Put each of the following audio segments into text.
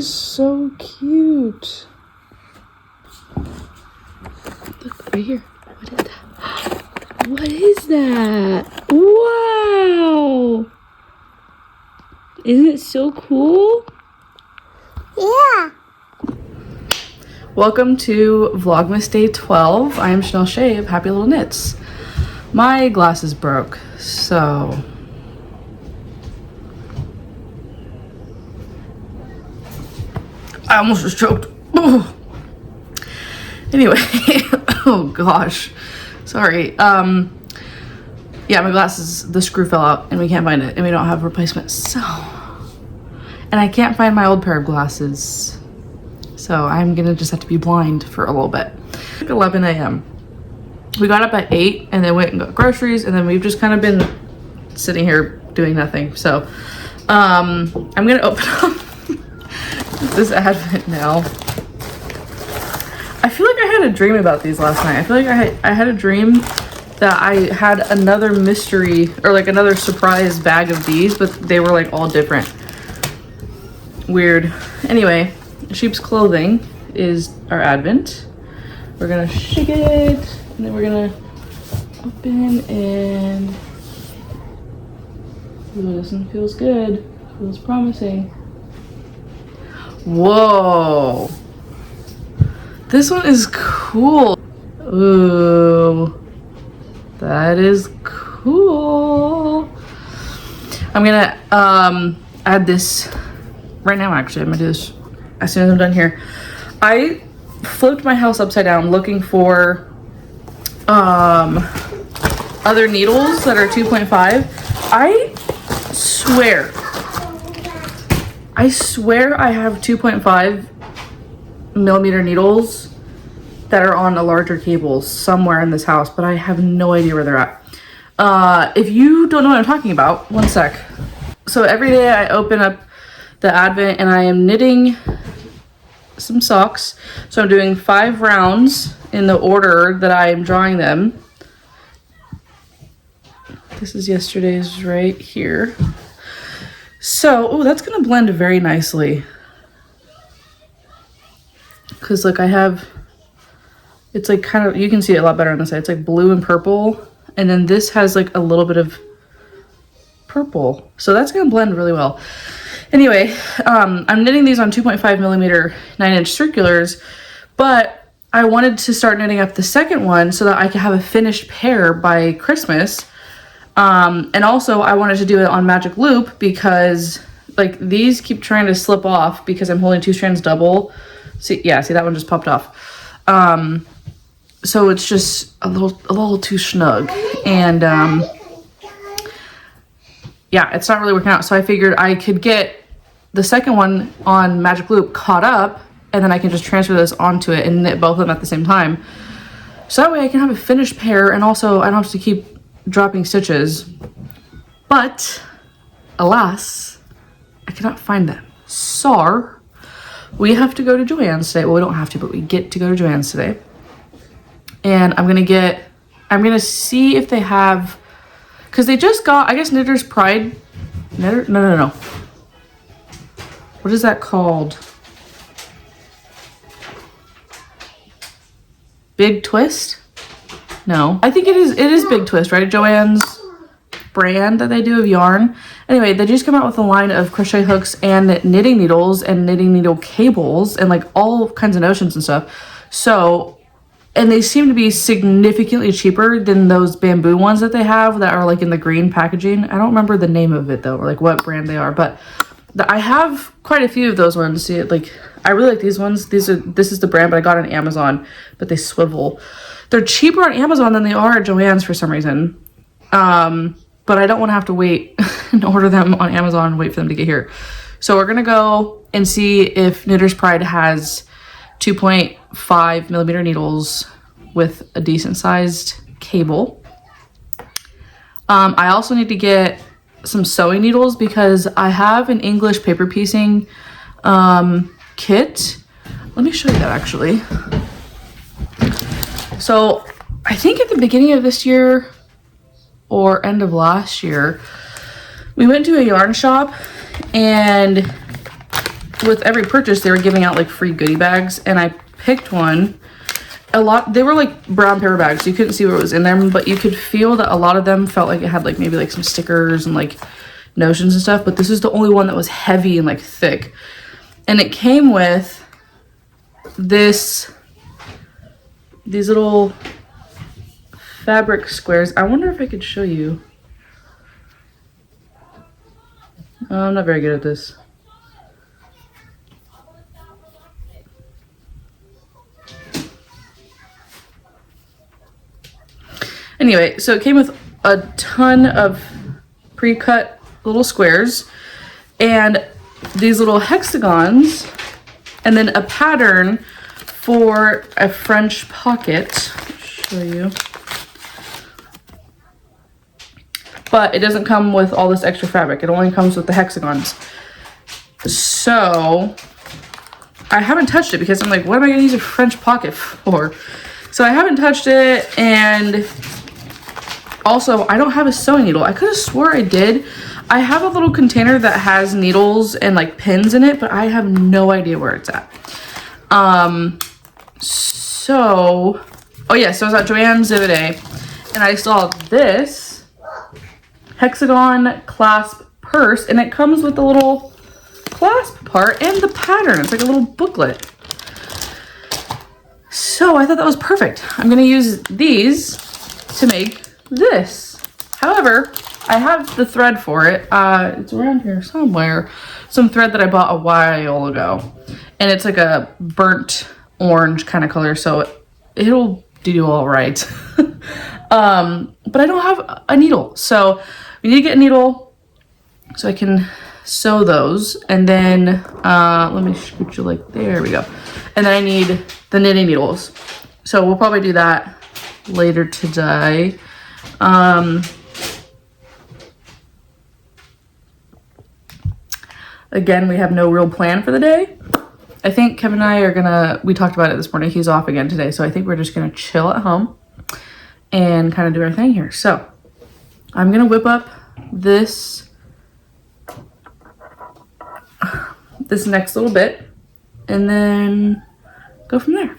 is so cute. Look right here. What is that? What is that? Wow! Isn't it so cool? Yeah. Welcome to Vlogmas Day 12. I am Chanel Shea of Happy Little Knits. My glasses broke, so I almost just choked. Oh. Anyway, oh gosh, sorry. Yeah, my glasses, the screw fell out and we can't find it and we don't have replacements. So, and I can't find my old pair of glasses. So I'm gonna just have to be blind for a little bit. Like 11 a.m. We got up at 8 and then went and got groceries, and then we've just kind of been sitting here doing nothing. So I'm gonna open up this advent now. I feel like I had a dream about these last night. I feel like I had a dream that I had another mystery or like another surprise bag of these, but they were like all different. Weird. Anyway, sheep's clothing is our advent. We're gonna shake it and then we're gonna open and ooh, this one feels good. Feels promising. Whoa. This one is cool. Ooh. That is cool. I'm gonna add this right now. Actually, I'm gonna do this as soon as I'm done here. I flipped my house upside down looking for other needles that are 2.5. I swear I have 2.5 millimeter needles that are on a larger cable somewhere in this house, but I have no idea where they're at. If you don't know what I'm talking about, one sec. So every day I open up the advent and I am knitting some socks. So I'm doing 5 rounds in the order that I am drawing them. This is yesterday's right here. So, oh, that's gonna blend very nicely. Cause look, I have, it's like kind of, you can see it a lot better on the side. It's like blue and purple. And then this has like a little bit of purple. So that's gonna blend really well. Anyway, I'm knitting these on 2.5 millimeter 9-inch circulars, but I wanted to start knitting up the second one so that I could have a finished pair by Christmas. And also I wanted to do it on magic loop because like these keep trying to slip off because I'm holding 2 strands double. See, yeah, see that one just popped off. So it's just a little too snug, and yeah, it's not really working out. So I figured I could get the second one on magic loop caught up, and then I can just transfer this onto it and knit both of them at the same time. So that way I can have a finished pair, and also I don't have to keep dropping stitches. But alas, I cannot find them. So we have to go to Joann's today. Well, we don't have to, but we get to go to Joann's today. And I'm gonna see if they have, because they just got, I guess, Knitter's Pride. No. What is that called? Big Twist? No, I think it is Big Twist, right? Joann's brand that they do of yarn. Anyway, they just come out with a line of crochet hooks and knitting needles and knitting needle cables and like all kinds of notions and stuff. So, and they seem to be significantly cheaper than those bamboo ones that they have that are like in the green packaging. I don't remember the name of it though, or like what brand they are, but I have quite a few of those ones. See, like I really like these ones. This is the brand, but I got it on Amazon, but they swivel. They're cheaper on Amazon than they are at Joann's for some reason. But I don't want to have to wait and order them on Amazon and wait for them to get here. So we're gonna go and see if Knitter's Pride has 2.5 millimeter needles with a decent sized cable. I also need to get some sewing needles because I have an English paper piecing kit. Let me show you that actually. So I think at the beginning of this year or end of last year, we went to a yarn shop and with every purchase, they were giving out like free goodie bags, and I picked one. They were like brown paper bags, so you couldn't see what was in them, but you could feel that a lot of them felt like it had like maybe like some stickers and like notions and stuff, but this is the only one that was heavy and like thick. And it came with these little fabric squares. I wonder if I could show you. Oh, I'm not very good at this. Anyway, so it came with a ton of pre-cut little squares and these little hexagons, and then a pattern for a French pocket. I'll show you. But it doesn't come with all this extra fabric. It only comes with the hexagons. So I haven't touched it because I'm like, what am I gonna use a French pocket for? So I haven't touched it, and also I don't have a sewing needle. I could have swore I did. I have a little container that has needles and like pins in it, but I have no idea where it's at. Oh yeah, so I was at Joann's the other day and I saw this hexagon clasp purse, and it comes with the little clasp part and the pattern. It's like a little booklet. So I thought that was perfect. I'm gonna use these to make this. However, I have the thread for it. It's around here somewhere. Some thread that I bought a while ago. And it's like a burnt orange kind of color, so it'll do all right. But I don't have a needle. So we need to get a needle so I can sew those. And then, let me scoot you like, there we go. And then I need the knitting needles. So we'll probably do that later today. Again, we have no real plan for the day. I think Kevin and I are we talked about it this morning. He's off again today. So I think we're just gonna chill at home and kind of do our thing here. So I'm gonna whip up this next little bit and then go from there.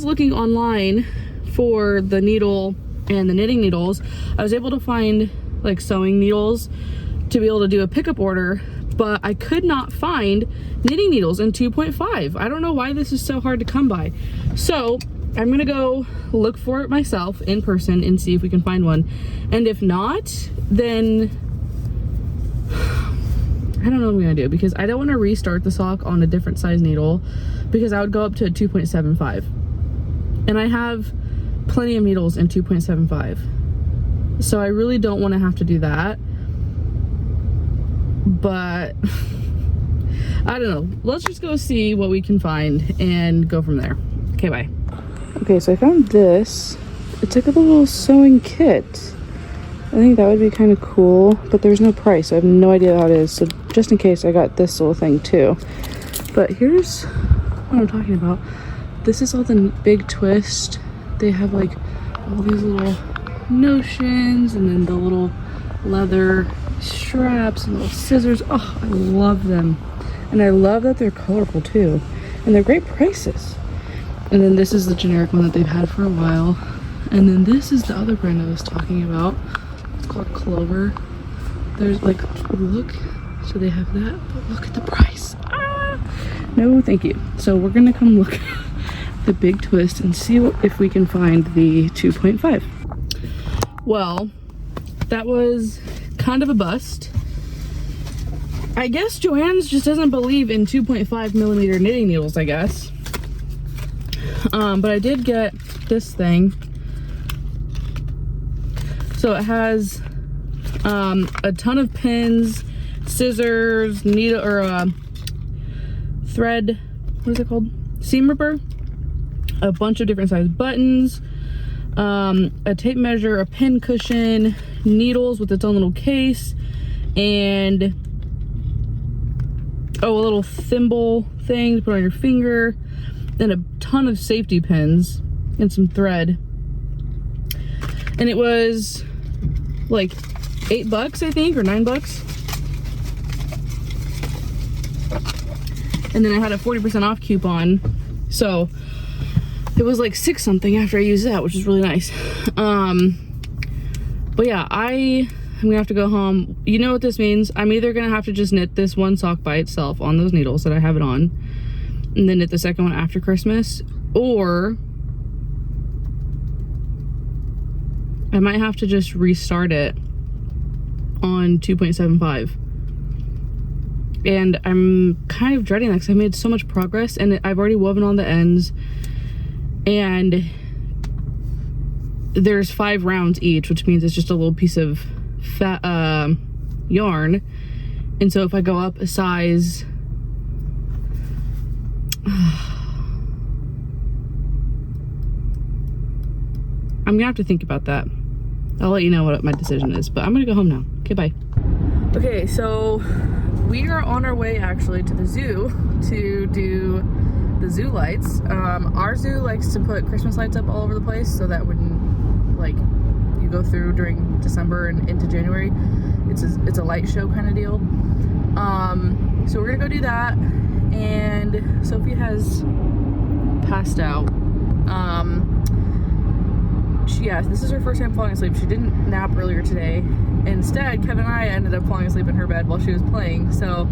Looking online for the needle and the knitting needles. I was able to find like sewing needles to be able to do a pickup order, but I could not find knitting needles in 2.5. I don't know why this is so hard to come by. So I'm gonna go look for it myself in person and see if we can find one. And if not, then I don't know what I'm gonna do, because I don't want to restart the sock on a different size needle, because I would go up to a 2.75. And I have plenty of needles in 2.75. So I really don't want to have to do that. But I don't know. Let's just go see what we can find and go from there. Okay, bye. Okay, so I found this. It's like a little sewing kit. I think that would be kind of cool, but there's no price, so I have no idea how it is. So just in case, I got this little thing too. But here's what I'm talking about. This is all the big twist. They have like all these little notions and then the little leather straps and little scissors. Oh, I love them. And I love that they're colorful too. And they're great prices. And then this is the generic one that they've had for a while. And then this is the other brand I was talking about. It's called Clover. There's like, look, so they have that, but look at the price. Ah, no, thank you. So we're gonna come look at the Big Twist and see if we can find the 2.5. Well, that was kind of a bust. I guess Joanne's just doesn't believe in 2.5 millimeter knitting needles, I guess. But I did get this thing. So it has a ton of pins, scissors, needle, or thread, what is it called? Seam ripper, a bunch of different size buttons, a tape measure, a pin cushion, needles with its own little case, and a little thimble thing to put on your finger, and a ton of safety pins and some thread. And it was like $8, I think, or $9. And then I had a 40% off coupon, so it was like $6 something after I used that, which is really nice. But yeah, I'm gonna have to go home. You know what this means? I'm either gonna have to just knit this one sock by itself on those needles that I have it on, and then knit the second one after Christmas, or I might have to just restart it on 2.75. And I'm kind of dreading that because I made so much progress, and I've already woven on the ends, and there's 5 rounds each, which means it's just a little piece of fat yarn. And so if I go up a size, I'm gonna have to think about that. I'll let you know what my decision is, but I'm gonna go home now. Okay, bye. Okay, so we are on our way actually to the zoo to do the zoo lights. Our zoo likes to put Christmas lights up all over the place so that when like you go through during December and into January, it's a light show kind of deal. So we're gonna go do that, and Sophie has passed out. Yeah, this is her first time falling asleep. She didn't nap earlier today. Instead, Kevin and I ended up falling asleep in her bed while she was playing. So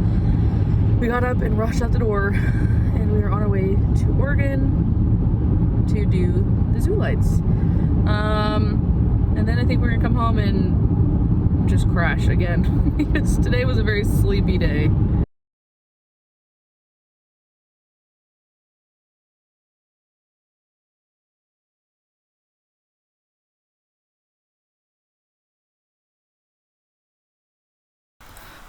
we got up and rushed out the door, and we were on our way to Oregon to do the zoo lights. And then I think we're gonna come home and just crash again because today was a very sleepy day.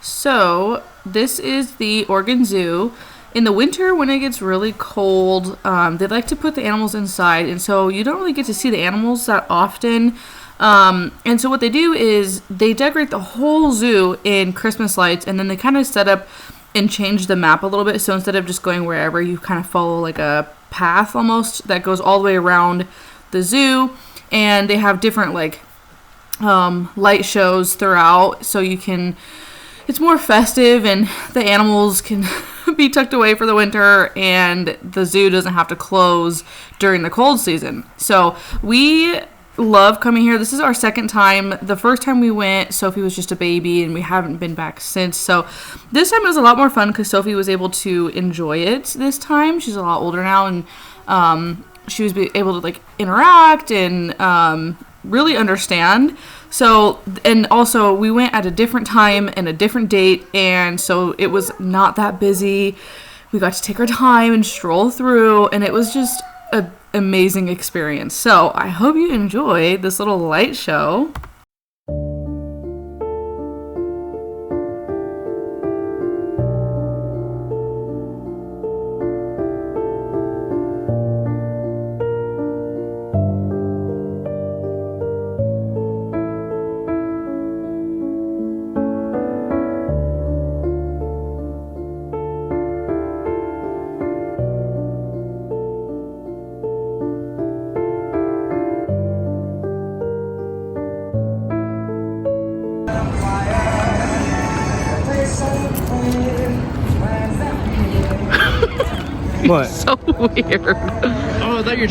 So this is the Oregon Zoo. In the winter, when it gets really cold, they like to put the animals inside, and so you don't really get to see the animals that often. And so what they do is they decorate the whole zoo in Christmas lights, and then they kind of set up and change the map a little bit. So instead of just going wherever, you kind of follow like a path almost that goes all the way around the zoo, and they have different like light shows throughout, so you can. It's more festive, and the animals can be tucked away for the winter, and the zoo doesn't have to close during the cold season. So we love coming here. This is our second time. The first time we went, Sophie was just a baby, and we haven't been back since. So this time it was a lot more fun because Sophie was able to enjoy it this time. She's a lot older now, and she was able to like interact and really understand. So, and also we went at a different time and a different date, and so it was not that busy. We got to take our time and stroll through, and it was just an amazing experience. So I hope you enjoy this little light show. What? So weird. Oh, I thought you were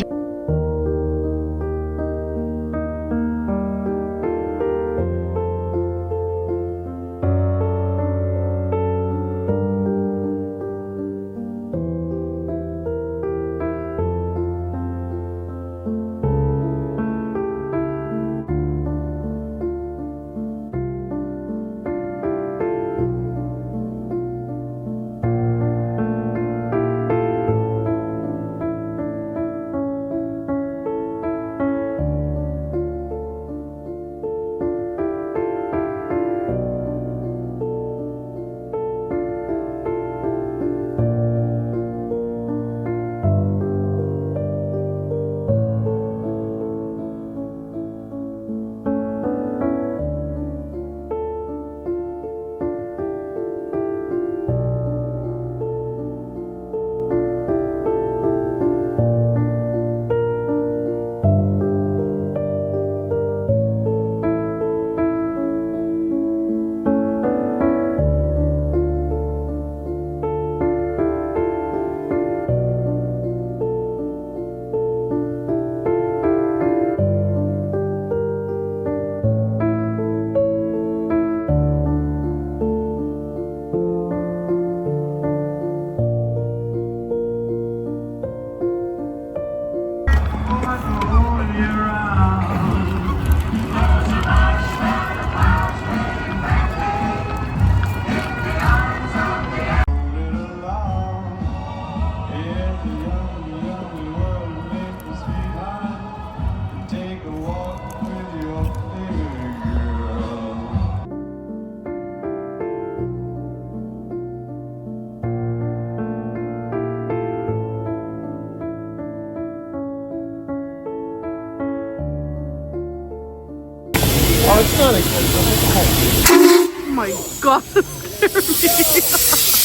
it's not expensive. It's a home. Oh my god, that scared me.